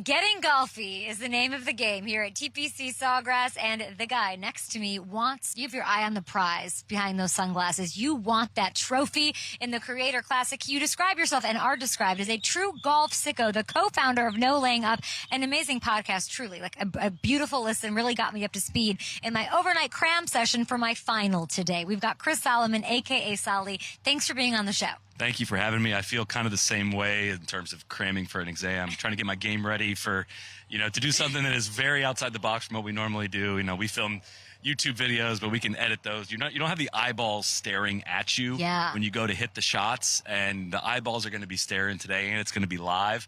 Getting Golfy is the name of the game here at TPC Sawgrass, and the guy next to me wants, you have your eye on the prize behind those sunglasses. You want that trophy in the Creator Classic. You describe yourself and are described as a true golf sicko, the co-founder of No Laying Up, an amazing podcast, truly, like a beautiful listen, really got me up to speed in my overnight cram session for my final today. We've got Chris Solomon, a.k.a. Soly. Thanks for being on the show. Thank you for having me. I feel kind of the same way in terms of cramming for an exam. I'm trying to get my game ready for, to do something that is very outside the box from what we normally do. We film YouTube videos, but we can edit those. You don't have the eyeballs staring at you when you go to hit the shots, and the eyeballs are going to be staring today, and it's going to be live.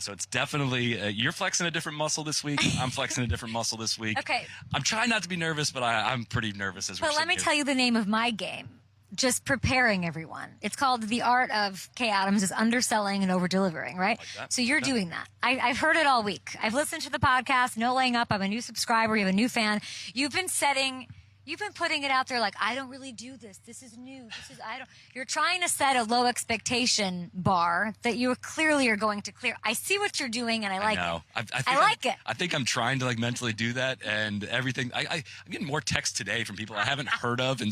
So it's definitely, you're flexing a different muscle this week. I'm flexing a different muscle this week. Okay. I'm trying not to be nervous, but I'm pretty nervous as well. But let me tell you the name of my game. Just preparing everyone. It's called The Art of Kay Adams is Underselling and Over-Delivering, right? Like so you're doing that. I've heard it all week. I've listened to the podcast, No Laying Up. I'm a new subscriber. You have a new fan. You've been putting it out there like, I don't really do this. This is new. You're trying to set a low expectation bar that you clearly are going to clear. I see what you're doing, and I like it. I like it. I think I'm trying to mentally do that, and everything. I'm getting more texts today from people I haven't heard of and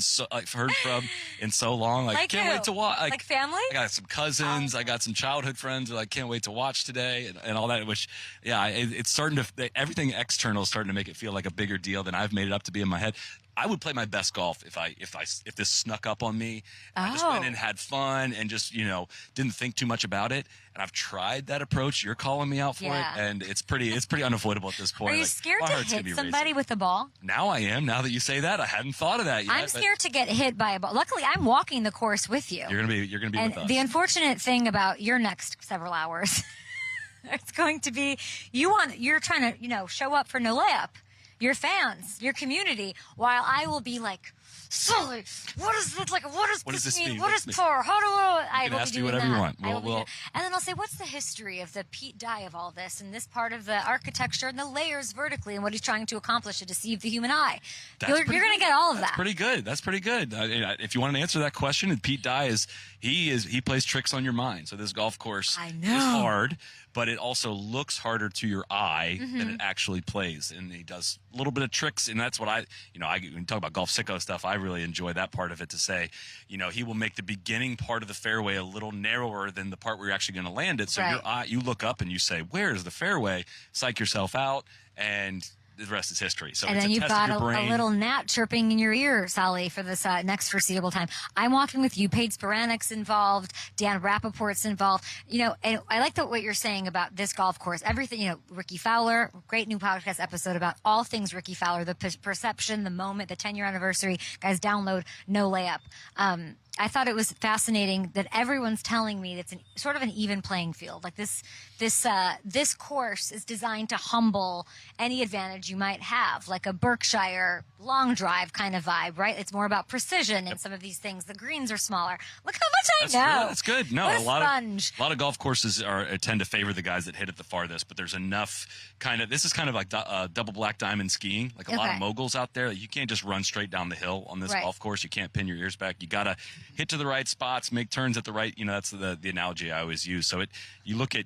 heard from in so long. Like can't wait to watch. Like family? I got some cousins. I got some childhood friends who can't wait to watch today, and all that. Which, it's starting to everything external is starting to make it feel like a bigger deal than I've made it up to be in my head. I would play my best golf if this snuck up on me. I just went and had fun and just didn't think too much about it. And I've tried that approach. You're calling me out for it, and it's pretty unavoidable at this point. Are you scared to hit somebody with the ball? Now I am. Now that you say that, I hadn't thought of that yet. I'm scared to get hit by a ball. Luckily, I'm walking the course with you. You're gonna be with us. The unfortunate thing about your next several hours, it's going to be you're trying to show up for No Layup. Your fans, your community, while I will be like, Soly, what is this? Like, what does this mean? What is pour? How do I? You can ask me whatever you want. And then I'll say, what's the history of the Pete Dye of all this, and this part of the architecture and the layers vertically, and what he's trying to accomplish to deceive the human eye. You're going to get all of that. That's pretty good. If you want to answer that question, and Pete Dye he plays tricks on your mind. So this golf course is hard, but it also looks harder to your eye than it actually plays. And he does a little bit of tricks, and that's what when you talk about golf sicko stuff, I really enjoy that part of it, to say, he will make the beginning part of the fairway a little narrower than the part where you're actually going to land it. So your eye, you look up and you say, where is the fairway? Psych yourself out, and the rest is history. So and then you've got a little gnat chirping in your ear, Soly, for this next foreseeable time. I'm walking with you. Paige Sporanic's involved. Dan Rappaport's involved. And I like what you're saying about this golf course. Everything, Ricky Fowler, great new podcast episode about all things Ricky Fowler, the perception, the moment, the 10-year anniversary. Guys, download No Layup. I thought it was fascinating that everyone's telling me it's sort of an even playing field. Like this course is designed to humble any advantage you might have, like a Berkshire long drive kind of vibe, right? It's more about precision in some of these things. The greens are smaller. Look how much I know. That's good. No, a lot of golf courses tend to favor the guys that hit it the farthest, but there's enough this is kind of like double black diamond skiing, like a lot of moguls out there. You can't just run straight down the hill on this golf course. You can't pin your ears back. You got to hit to the right spots, make turns at the right, that's the analogy I always use. So you look at,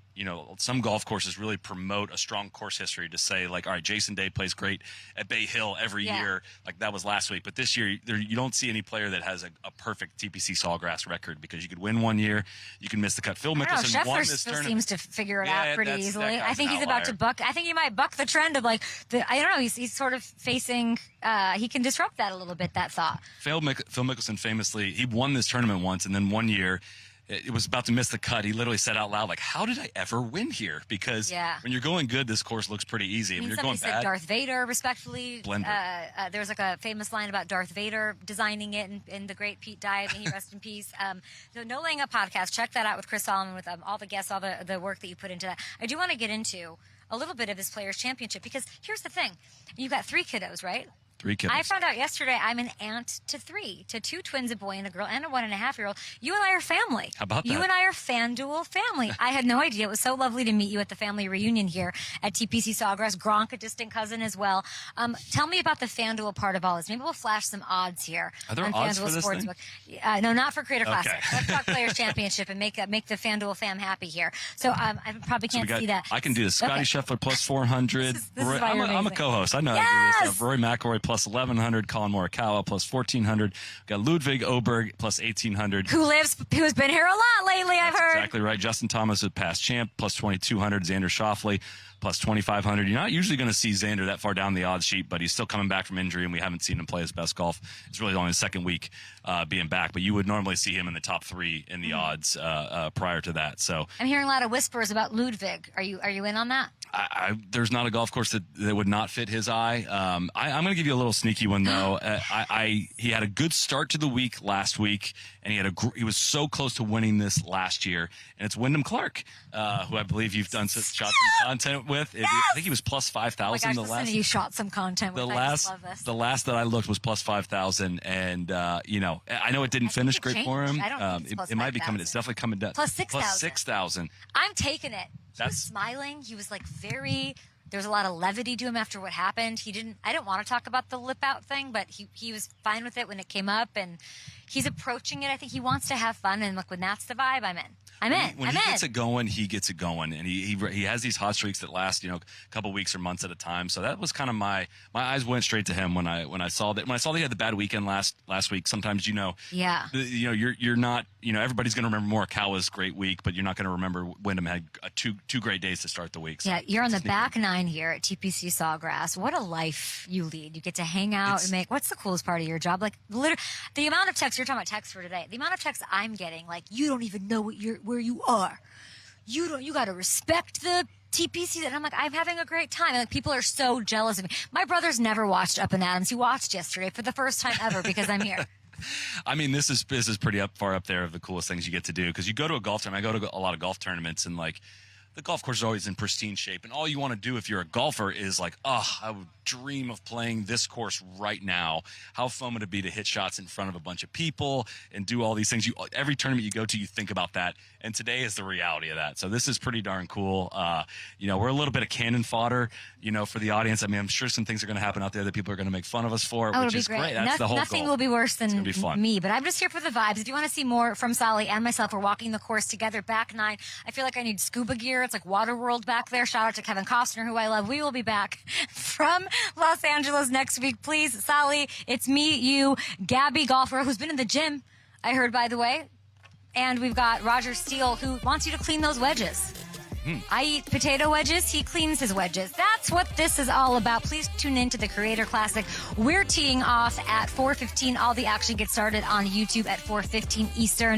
some golf courses really promote a strong course history to say, like, all right, Jason Day plays great at Bay Hill every year. Like that was last week. But this year, you don't see any player that has a perfect TPC Sawgrass record, because you could win one year, you can miss the cut. Phil Mickelson won this tournament. Seems to figure it out pretty easily. I think he's about to buck. I think he might buck the trend of I don't know. He's sort of facing. He can disrupt that a little bit. That thought. Phil Mickelson famously, he won this tournament once, and then one year it was about to miss the cut. He literally said out loud, like, how did I ever win here? Because when you're going good, this course looks pretty easy. When you're going bad, Darth Vader, respectfully. There's like a famous line about Darth Vader designing it in the great Pete Dye. May he rest in peace. The No Laying Up podcast, check that out with Chris Solomon, with all the guests, all the work that you put into that. I do want to get into a little bit of this Players Championship, because here's the thing. You've got 3 kiddos, right? 3 kiddos. I found out yesterday I'm an aunt to 3, to 2 twins, a boy and a girl, and a 1.5-year-old. You and I are family. How about that? You and I are FanDuel family. I had no idea. It was so lovely to meet you at the family reunion here at TPC Sawgrass. Gronk, a distant cousin as well. Tell me about the FanDuel part of all this. Maybe we'll flash some odds here. Are there on odds FanDuel for this Sportsbook. No, not for Creator Classic. Okay. Let's talk Players Championship and make the FanDuel fam happy here. So I probably can't see that. I can do this. Scotty Scheffler plus 400. This is why you're I'm a amazing. co-host. I know how to do this. Rory McIlroy plus 1,100. Colin Morikawa plus 1,400. Got Ludwig Oberg plus 1,800. Who's been here a lot lately, I've heard. Exactly right. Justin Thomas, a past champ, plus 2,200. Xander Schauffele plus 2,500. You're not usually going to see Xander that far down the odds sheet, but he's still coming back from injury, and we haven't seen him play his best golf. It's really only his second week being back, but you would normally see him in the top 3 in the odds prior to that. So I'm hearing a lot of whispers about Ludwig. Are you in on that? There's not a golf course that would not fit his eye. I'm going to give you a little sneaky one though. He had a good start to the week last week, and he was so close to winning this last year. And it's Wyndham Clark, who I believe you've done shot some content with. Yes! I think he was plus 5,000. Oh my gosh, you shot some content with. The last that I looked was plus 5,000, and I know it didn't finish great for him. I don't think it might be coming. It's definitely coming down. Plus 6,000. Plus 6,000. I'm taking it. He was smiling. He was like there was a lot of levity to him after what happened. I don't want to talk about the lip out thing, but he was fine with it when it came up, and he's approaching it. I think he wants to have fun, and look, when that's the vibe, I'm in. When he gets it going, he gets it going, and he has these hot streaks that last a couple weeks or months at a time. So that was kind of my eyes went straight to him when I saw that he had the bad weekend last week. Sometimes you're not everybody's going to remember Morikawa's great week, but you're not going to remember Wyndham had two great days to start the week. So you're on the back 9 here at TPC Sawgrass. What a life you lead. You get to hang out and make. What's the coolest part of your job? Like literally, the amount of texts you're talking about texts for today. The amount of texts I'm getting, like you don't even know where you are. You got to respect the TPC. And I'm like, I'm having a great time. And like, people are so jealous of me. My brother's never watched Up and Adams. He watched yesterday for the first time ever because I'm here. I mean, this is pretty far up there of the coolest things you get to do, because you go to a golf tournament. I go to a lot of golf tournaments, and like the golf course is always in pristine shape, and all you want to do if you're a golfer is like, I would dream of playing this course right now. How fun would it be to hit shots in front of a bunch of people and do all these things? Every tournament you go to, you think about that, and today is the reality of that. So this is pretty darn cool. We're a little bit of cannon fodder, for the audience. I mean, I'm sure some things are going to happen out there that people are going to make fun of us for, which is great. That's the whole Nothing goal. will be worse than me, but I'm just here for the vibes. If you want to see more from Soly and myself, we're walking the course together, back 9. I feel like I need scuba gear. It's like Waterworld back there. Shout out to Kevin Costner, who I love. We will be back from Los Angeles next week. Please, Soly, it's me, you, Gabby Golfer, who's been in the gym, I heard, by the way. And we've got Roger Steele, who wants you to clean those wedges. I eat potato wedges. He cleans his wedges. That's what this is all about. Please tune in to the Creator Classic. We're teeing off at 4:15. All the action gets started on YouTube at 4:15 Eastern.